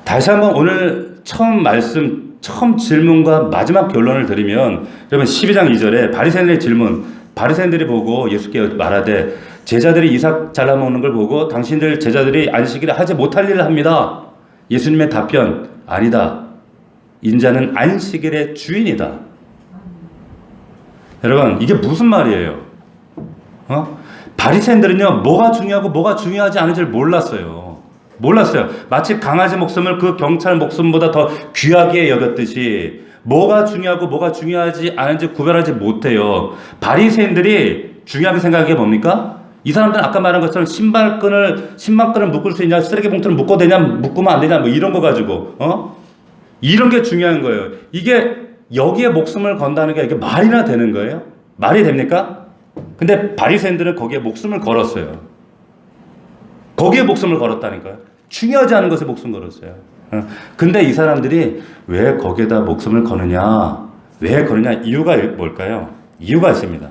다시 한번 오늘 처음 질문과 마지막 결론을 드리면 여러분 12장 2절에 바리새인들의 질문, 바리새인들이 보고 예수께 말하되 제자들이 이삭 잘라먹는 걸 보고 당신들 제자들이 안식일에 하지 못할 일을 합니다. 예수님의 답변, 아니다. 인자는 안식일의 주인이다. 여러분 이게 무슨 말이에요? 바리새인들은요 뭐가 중요하고 뭐가 중요하지 않은지를 몰랐어요. 마치 강아지 목숨을 그 경찰 목숨보다 더 귀하게 여겼듯이 뭐가 중요하고 뭐가 중요하지 않은지 구별하지 못해요. 바리새인들이 중요하게 생각한 게 뭡니까? 이 사람들은 아까 말한 것처럼 신발끈을 묶을 수 있냐, 쓰레기 봉투를 묶어도 되냐, 묶으면 안 되냐, 뭐 이런 거 가지고, 이런 게 중요한 거예요. 이게 여기에 목숨을 건다는 게 이게 말이나 되는 거예요? 말이 됩니까? 근데 바리새인들은 거기에 목숨을 걸었어요. 거기에 목숨을 걸었다니까요. 중요하지 않은 것에 목숨 걸었어요. 근데 이 사람들이 왜 거기에다 목숨을 거느냐? 왜 거느냐? 이유가 뭘까요? 이유가 있습니다.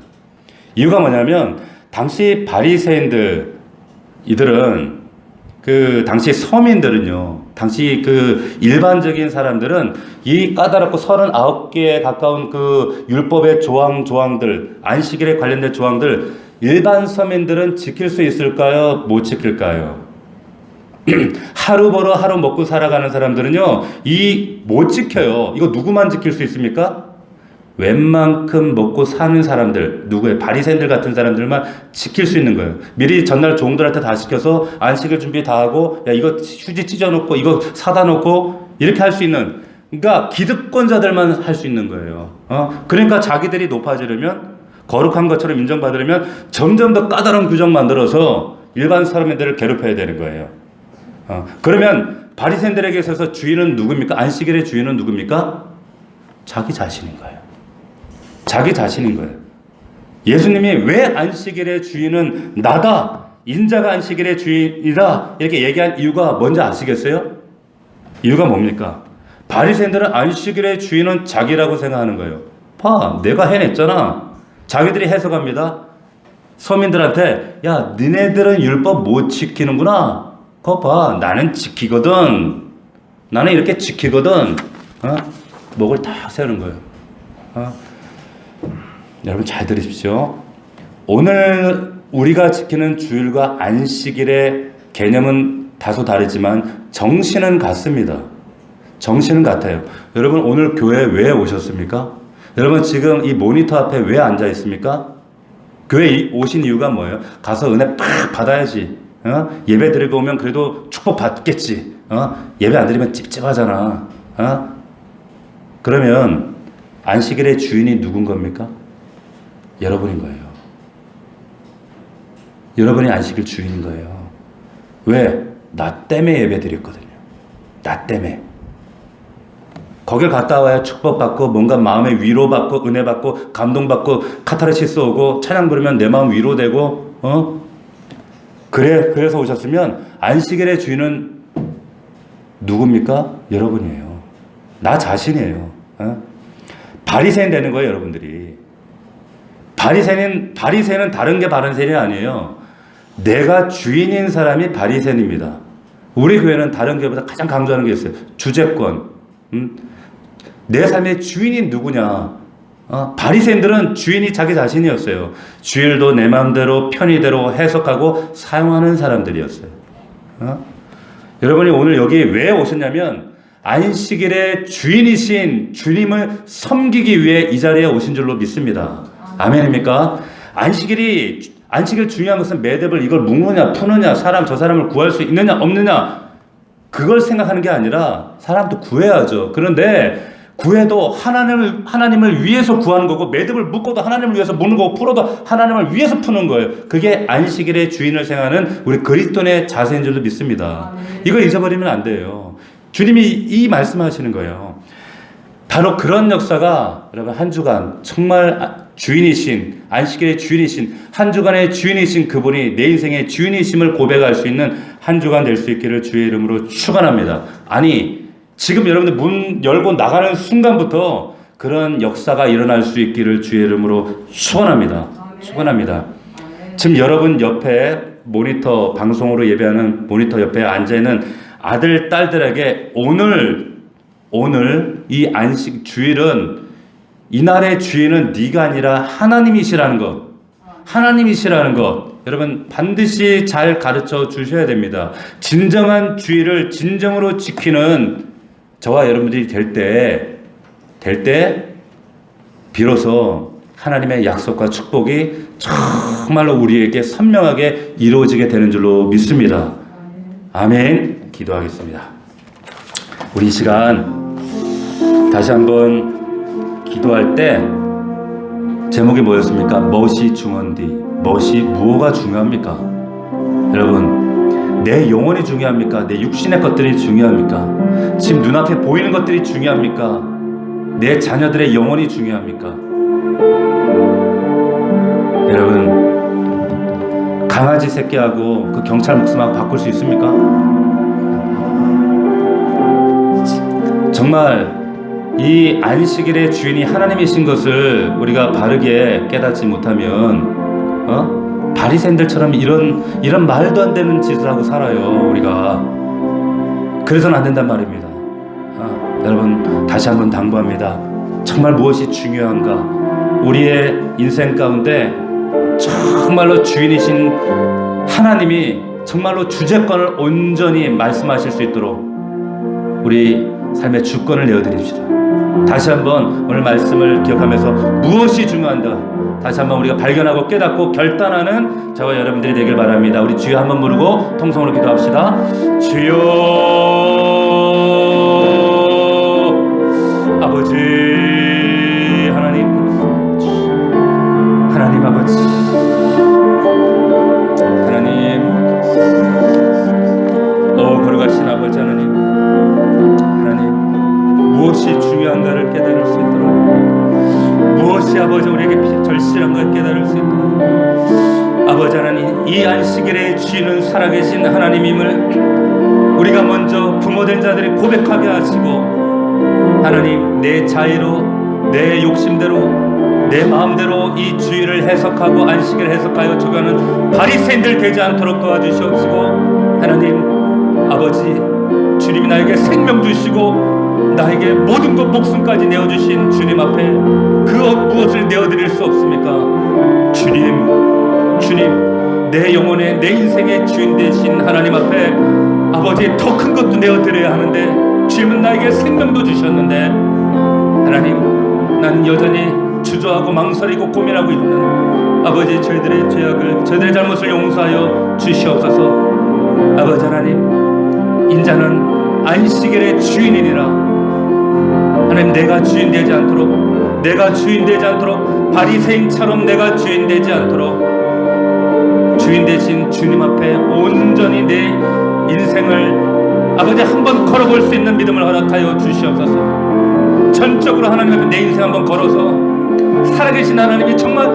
이유가 뭐냐면 당시 바리새인들 이들은 당시 서민들은요. 당시 일반적인 사람들은 이 까다롭고 39개에 가까운 율법의 조항들, 안식일에 관련된 조항들 일반 서민들은 지킬 수 있을까요? 못 지킬까요? 하루 벌어 하루 먹고 살아가는 사람들은요. 못 지켜요. 이거 누구만 지킬 수 있습니까? 웬만큼 먹고 사는 사람들, 누구의 바리새인들 같은 사람들만 지킬 수 있는 거예요. 미리 전날 종들한테 다 시켜서 안식일 준비 다 하고, 야 이거 휴지 찢어놓고 이거 사다 놓고 이렇게 할 수 있는, 그러니까 기득권자들만 할 수 있는 거예요. 그러니까 자기들이 높아지려면, 거룩한 것처럼 인정받으려면 점점 더 까다로운 규정 만들어서 일반 사람들을 괴롭혀야 되는 거예요. 그러면 바리새인들에게 있어서 주인은 누굽니까? 안식일의 주인은 누굽니까? 자기 자신인 거예요. 자기 자신인 거예요. 예수님이 왜 안식일의 주인은 나다, 인자가 안식일의 주인이다 이렇게 얘기한 이유가 뭔지 아시겠어요? 이유가 뭡니까? 바리새인들은 안식일의 주인은 자기라고 생각하는 거예요. 봐, 내가 해냈잖아. 자기들이 해석합니다. 서민들한테, 야 니네들은 율법 못 지키는구나. 그거 봐, 나는 지키거든. 나는 이렇게 지키거든. 목을 딱 세우는 거예요. 여러분 잘 들으십시오. 오늘 우리가 지키는 주일과 안식일의 개념은 다소 다르지만 정신은 같습니다. 정신은 같아요. 여러분 오늘 교회에 왜 오셨습니까? 여러분 지금 이 모니터 앞에 왜 앉아 있습니까? 교회에 오신 이유가 뭐예요? 가서 은혜 팍 받아야지. 예배 드리고 오면 그래도 축복 받겠지. 예배 안 드리면 찝찝하잖아. 그러면 안식일의 주인이 누군 겁니까? 여러분인 거예요. 여러분이 안식일 주인인 거예요. 왜? 나 때문에 예배 드렸거든요. 나 때문에. 거길 갔다 와야 축복받고 뭔가 마음의 위로받고 은혜받고 감동받고 카타르시스 오고 찬양 부르면 내 마음 위로되고 그래서 오셨으면 안식일의 주인은 누굽니까? 여러분이에요. 나 자신이에요. 바리새인 되는 거예요, 여러분들이. 바리새인은 다른 게 바리새인이 아니에요. 내가 주인인 사람이 바리새인입니다. 우리 교회는 다른 교회보다 가장 강조하는 게 있어요. 주재권. 내 삶의 주인이 누구냐? 바리새인들은 주인이 자기 자신이었어요. 주일도 내 마음대로 편의대로 해석하고 사용하는 사람들이었어요. 여러분이 오늘 여기 왜 오셨냐면 안식일의 주인이신 주님을 섬기기 위해 이 자리에 오신 줄로 믿습니다. 아멘입니까? 안식일 중요한 것은 매듭을 이걸 묶느냐 푸느냐 저 사람을 구할 수 있느냐 없느냐 그걸 생각하는 게 아니라 사람도 구해야죠. 그런데 구해도 하나님을 위해서 구하는 거고 매듭을 묶어도 하나님을 위해서 묶는 거고 풀어도 하나님을 위해서 푸는 거예요. 그게 안식일의 주인을 생각하는 우리 그리스도인의 자세인 줄로 믿습니다. 이걸 잊어버리면 안 돼요. 주님이 이 말씀하시는 거예요. 바로 그런 역사가 여러분 한 주간 정말 주인이신 안식일의 주인이신 한 주간의 주인이신 그분이 내 인생의 주인이심을 고백할 수 있는 한 주간 될 수 있기를 주의 이름으로 축원합니다. 아니 지금 여러분들 문 열고 나가는 순간부터 그런 역사가 일어날 수 있기를 주의 이름으로 축원합니다. 축원합니다. 지금 여러분 옆에 모니터 방송으로 예배하는 모니터 옆에 앉아 있는 아들 딸들에게 오늘 이 안식 주일은 이날의 주인은 네가 아니라 하나님이시라는 것. 하나님이시라는 것. 여러분 반드시 잘 가르쳐 주셔야 됩니다. 진정한 주일을 진정으로 지키는 저와 여러분들이 될 때 비로소 하나님의 약속과 축복이 정말로 우리에게 선명하게 이루어지게 되는 줄로 믿습니다. 아멘. 기도하겠습니다. 우리 이 시간 다시 한번 기도할 때 제목이 뭐였습니까? 멋이 중헌디. 멋이 무엇가 중요합니까? 여러분, 내 영혼이 중요합니까? 내 육신의 것들이 중요합니까? 지금 눈앞에 보이는 것들이 중요합니까? 내 자녀들의 영혼이 중요합니까? 여러분, 강아지 새끼하고 그 경찰 목숨하고 바꿀 수 있습니까? 정말 이 안식일의 주인이 하나님이신 것을 우리가 바르게 깨닫지 못하면 바리새인들처럼 이런 말도 안 되는 짓을 하고 살아요. 우리가 그래서는 안 된단 말입니다. 여러분, 다시 한번 당부합니다. 정말 무엇이 중요한가? 우리의 인생 가운데 정말로 주인이신 하나님이 정말로 주재권을 온전히 말씀하실 수 있도록 우리 삶의 주권을 내어드립시다. 다시 한번 오늘 말씀을 기억하면서 무엇이 중요한가 다시 한번 우리가 발견하고 깨닫고 결단하는 저와 여러분들이 되길 바랍니다. 우리 주여 한번 부르고 통성으로 기도합시다. 주여 아버지 하나님 아버지 하나님 거룩하신 아버지 하나님 무엇이 중요한가를 깨달을 수 있도록 무엇이 아버지 우리에게 절실한가 깨달을 수 있도록 아버지 하나님 이 안식일의 주인은 살아계신 하나님임을 우리가 먼저 부모된 자들이 고백하게 하시고 하나님 내 자의로 내 욕심대로 내 마음대로 이 주일을 해석하고 안식일을 해석하여 적용하는 바리새인들 되지 않도록 도와주시옵시고 하나님 아버지 주님이 나에게 생명 주시고 나에게 모든 것 목숨까지 내어주신 주님 앞에 그 무엇을 내어드릴 수 없습니까? 주님 내 영혼의 내 인생의 주인 되신 하나님 앞에 아버지 더 큰 것도 내어드려야 하는데 주님은 나에게 생명도 주셨는데 하나님 나는 여전히 주저하고 망설이고 고민하고 있는 아버지 저희들의 죄악을 저희들의 잘못을 용서하여 주시옵소서. 아버지 하나님 인자는 안식일의 주인이니라 하나님 내가 주인 되지 않도록 바리새인처럼 내가 주인 되지 않도록 주인 되신 주님 앞에 온전히 내 인생을 아버지 한번 걸어볼 수 있는 믿음을 허락하여 주시옵소서. 전적으로 하나님 앞에 내 인생 한번 걸어서 살아계신 하나님이 정말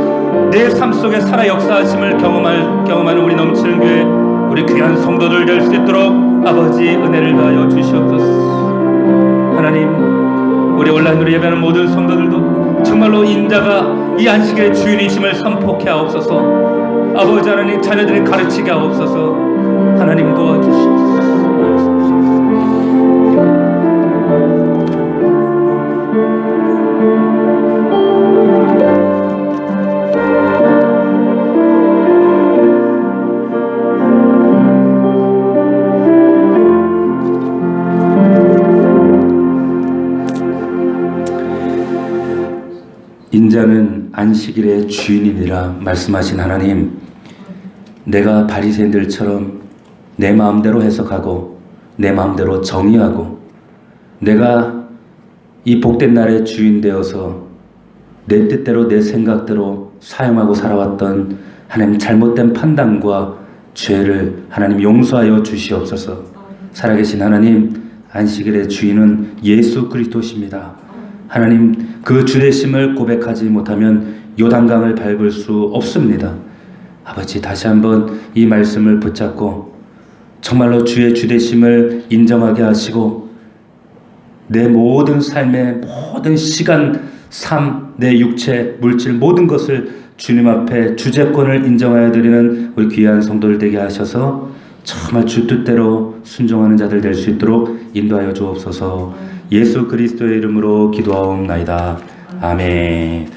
내 삶 속에 살아 역사하심을 경험하는 우리 넘치는 교회 우리 귀한 성도들 될 수 있도록 아버지 은혜를 다하여 주시옵소서. 하나님 우리 온라인으로 예배하는 모든 성도들도 정말로 인자가 이 안식일의 주인이심을 선포케 하옵소서. 아버지 하나님 자녀들을 가르치게 하옵소서. 하나님 도와주시옵소서. 인자는 안식일의 주인이니라 말씀하신 하나님, 내가 바리새인들처럼 내 마음대로 해석하고 내 마음대로 정의하고 내가 이 복된 날의 주인 되어서 내 뜻대로 내 생각대로 사용하고 살아왔던 하나님 잘못된 판단과 죄를 하나님 용서하여 주시옵소서. 살아계신 하나님, 안식일의 주인은 예수 그리스도십니다. 하나님 그 주되심을 고백하지 못하면 요단강을 밟을 수 없습니다. 아버지 다시 한번 이 말씀을 붙잡고 정말로 주의 주되심을 인정하게 하시고 내 모든 삶의 모든 시간, 삶, 내 육체, 물질 모든 것을 주님 앞에 주재권을 인정하여 드리는 우리 귀한 성도들 되게 하셔서 정말 주 뜻대로 순종하는 자들 될 수 있도록 인도하여 주옵소서. 예수 그리스도의 이름으로 기도하옵나이다. 아멘.